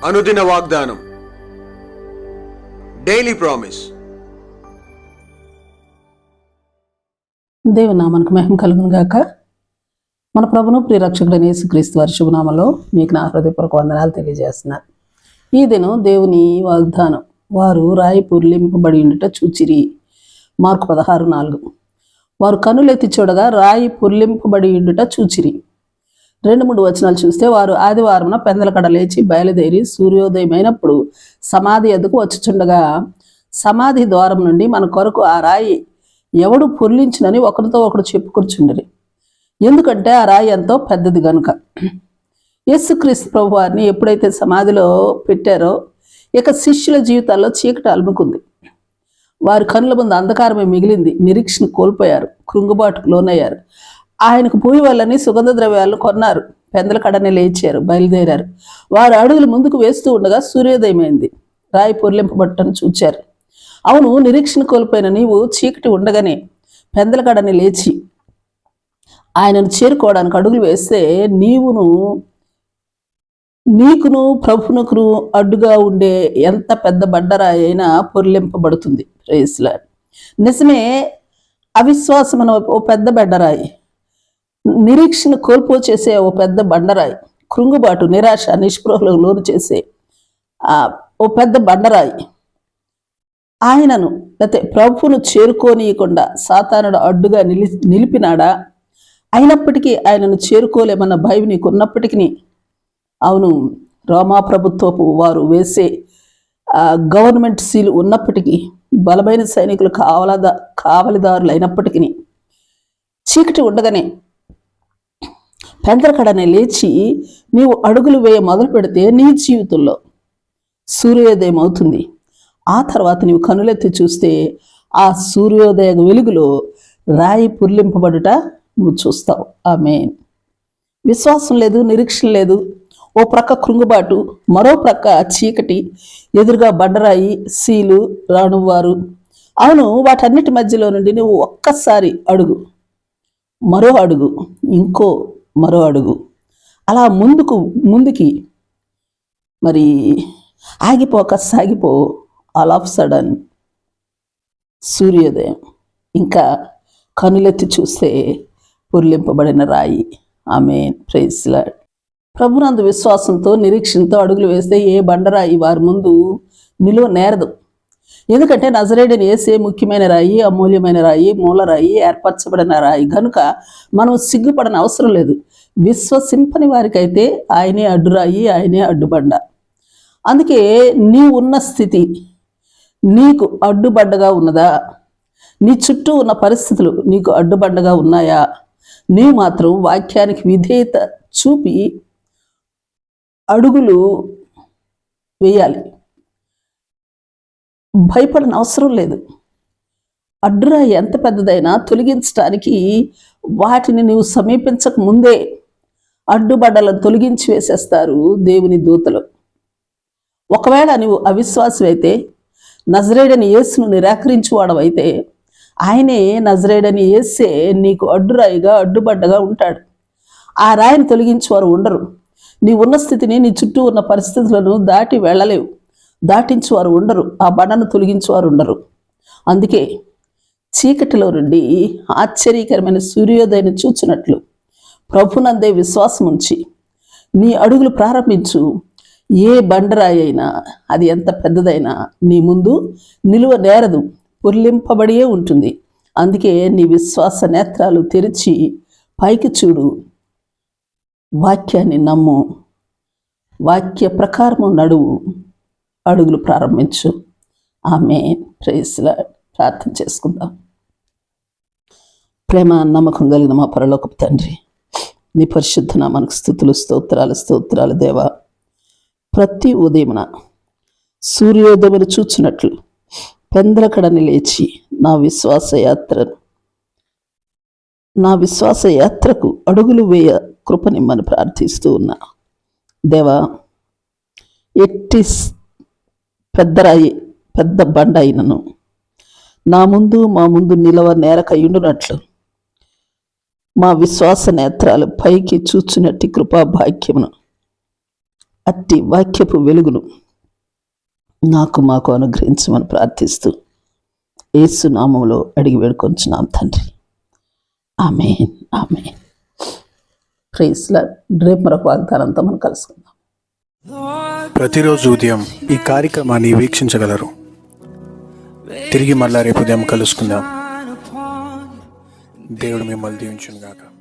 అనుదిన వాగ్దానం, daily promise. దేవుని నామానికి మహిమ కలుగును గాక. మన ప్రభును ప్రియరక్షకుడైన యేసుక్రీస్తు వారి శుభనామంలో మీకు నా హృదయపూర్వక వందనాలు తెలియజేస్తున్నాను. ఈ దినం దేవుని వాగ్దానం, వారు రాయి పొర్లింపబడి ఉండుట చూచిరి. మార్కు 16:4. వారు కనులెత్తి చూడగా రాయి పొర్లింపబడి ఉండుట చూచిరి. 2-3 వచనాలు చూస్తే, వారు ఆదివారమున పెందలకడ లేచి బయలుదేరి సూర్యోదయమైనప్పుడు సమాధి ఎద్దుకు వచ్చుచుండగా, సమాధి ద్వారం నుండి మన కొరకు ఆ రాయి ఎవడు పొర్లించునని ఒకరితో ఒకడు చెప్పుకొచ్చుండిరి. ఎందుకంటే ఆ రాయి ఎంతో పెద్దది గనుక. యేసుక్రీస్తు ప్రభు వారిని ఎప్పుడైతే సమాధిలో పెట్టారో, ఇక శిష్యుల జీవితాల్లో చీకటి అలుముకుంది. వారి కనుల ముందు అంధకారమే మిగిలింది. నిరీక్షణ కోల్పోయారు, కృంగుబాటుకు లోనయ్యారు. ఆయనకు పూయి వల్లని సుగంధ ద్రవ్యాలను కొన్నారు. పెందల కడనే లేచారు, బయలుదేరారు. వారు అడుగులు ముందుకు వేస్తూ ఉండగా సూర్యోదయమైంది. రాయి పొర్లింపబట్టను చూచారు. అవును, నిరీక్షణ కోల్పోయిన నీవు చీకటి ఉండగానే పెందల కడని లేచి ఆయనను చేరుకోవడానికి అడుగులు వేస్తే, నీకును ప్రభునకును అడ్డుగా ఉండే ఎంత పెద్ద బండరాయి అయినా పొర్లింపబడుతుంది. Praise lord. నిజమే, అవిశ్వాసమైన ఓ పెద్ద బండరాయి, నిరీక్షణ కోల్పో చేసే ఓ పెద్ద బండరాయి, కృంగుబాటు, నిరాశ, నిస్పృహలకు లోను చేసే ఓ పెద్ద బండరాయి ఆయనను లేకపోతే ప్రభువును చేరుకోనీయకుండా సాతానుడు అడ్డుగా నిలిపినాడా? అయినప్పటికీ ఆయనను చేరుకోలేమన్న భయం నీకు ఉన్నప్పటికీ, అవును, రోమా ప్రభుత్వపు వారు వేసే గవర్నమెంట్ సీలు ఉన్నప్పటికీ, బలమైన సైనికులు కావలిదారులు అయినప్పటికీ, చీకటి ఉండగానే పెందలకడనే లేచి నీవు అడుగులు వేయ మొదలు పెడితే నీ జీవితంలో సూర్యోదయం అవుతుంది. ఆ తర్వాత నీవు కనులెత్తి చూస్తే ఆ సూర్యోదయ వెలుగులో రాయి పొర్లింపబడుట నువ్వు చూస్తావు. ఆమేన్. విశ్వాసం లేదు, నిరీక్షణ లేదు. ఓ ప్రక్క కృంగుబాటు, మరో ప్రక్క చీకటి, ఎదురుగా బండరాయి, సీలు, రానువారు. అవును, వాటన్నిటి మధ్యలో నుండి నువ్వు ఒక్కసారి అడుగు, మరో అడుగు, మరో అడుగు, అలా ముందుకి మరి ఆగిపోక సాగిపో. ఆల్ ఆఫ్ సడన్ సూర్యోదయం. ఇంకా కనులెత్తి చూస్తే పొర్లింపబడిన రాయి. ఆమేన్. Praise lord. ప్రభునందు విశ్వాసంతో, నిరీక్షణతో అడుగులు వేస్తే ఏ బండరాయి వారి ముందు నిలువ నేరదు. ఎందుకంటే నజరేయుడైన యేసే ముఖ్యమైన రాయి, అమూల్యమైన రాయి, మూలరాయి, ఏర్పరచబడిన రాయి గనుక మనం సిగ్గుపడన అవసరం లేదు. విశ్వసింపని వారికైతే ఆయనే అడ్డురాయి, ఆయనే అడ్డుబండ. అందుకే నీవు ఉన్న స్థితి నీకు అడ్డుబండగా ఉన్నదా? నీ చుట్టూ ఉన్న పరిస్థితులు నీకు అడ్డుబండగా ఉన్నాయా? నీవు మాత్రం వాక్యానికి విధేయత చూపి అడుగులు వేయాలి. భయపడని అవసరం లేదు. అడ్డురాయి ఎంత పెద్దదైనా తొలగించడానికి వాటిని నీవు సమీపించక ముందే అడ్డుబండలను తొలగించి వేసేస్తారు దేవుని దూతలు. ఒకవేళ నువ్వు అవిశ్వాసమైతే, నజరేయుడైన యేసును నిరాకరించువాడవైతే, ఆయనే నజరేయుడైన యేసే నీకు అడ్డురాయిగా, అడ్డుబండగా ఉంటాడు. ఆ రాయిని తొలగించేవారు ఉండరు. నీ ఉన్న స్థితిని, నీ చుట్టూ ఉన్న పరిస్థితులను దాటి వెళ్ళలేవు. దాటించేవారు ఉండరు. ఆ బండను తొలగించేవారు ఉండరు. అందుకే చీకటిలో నుండి ఆశ్చర్యకరమైన సూర్యోదయాన్ని చూచినట్లు ప్రభునందే విశ్వాసం ఉంచి నీ అడుగులు ప్రారంభించు. ఏ బండరాయి అయినా, అది ఎంత పెద్దదైనా నీ ముందు నిలువ నేరదు, పొర్లింపబడియే ఉంటుంది. అందుకే నీ విశ్వాస నేత్రాలు తెరిచి పైకి చూడు, వాక్యాన్ని నమ్ము, వాక్య ప్రకారము నడువు, అడుగులు ప్రారంభించు. ఆమేన్. Praise lord. ప్రార్థన చేసుకుందాం. ప్రేమ నమ్మకం కలిగిన మా పరలోకపు తండ్రి, నీ పరిశుద్ధ నామానికి స్తుతులు, స్తోత్రాలు దేవా. ప్రతి ఉదయమున సూర్యోదయమును చూచినట్లు పెందలకడని లేచి నా విశ్వాస యాత్రకు అడుగులు వేయ కృపనిమ్మని ప్రార్థిస్తూ ఉన్నా దేవా. ఎట్టి పెద్ద బండ అయినను మా ముందు నిలవ నేరకయుండునట్లు మా విశ్వాస నేత్రాలు పైకి చూచినట్టి కృపా భాగ్యమును అట్టి వాక్యపు వెలుగును మాకు అనుగ్రహించమని ప్రార్థిస్తూ యేసు నామములో అడిగి వేడుకొంచున్నాం తండ్రి. Amen, amen. Praise lord. రేపు మరొక వాగ్దానంతో మనం కలుసుకుందాం. ప్రతిరోజు ఉదయం ఈ కార్యక్రమాన్ని వీక్షించగలరు. తిరిగి మళ్ళా రేపు ఉదయం కలుసుకుందాం. దేవుడు మిమ్మల్ని దీవించును గాక.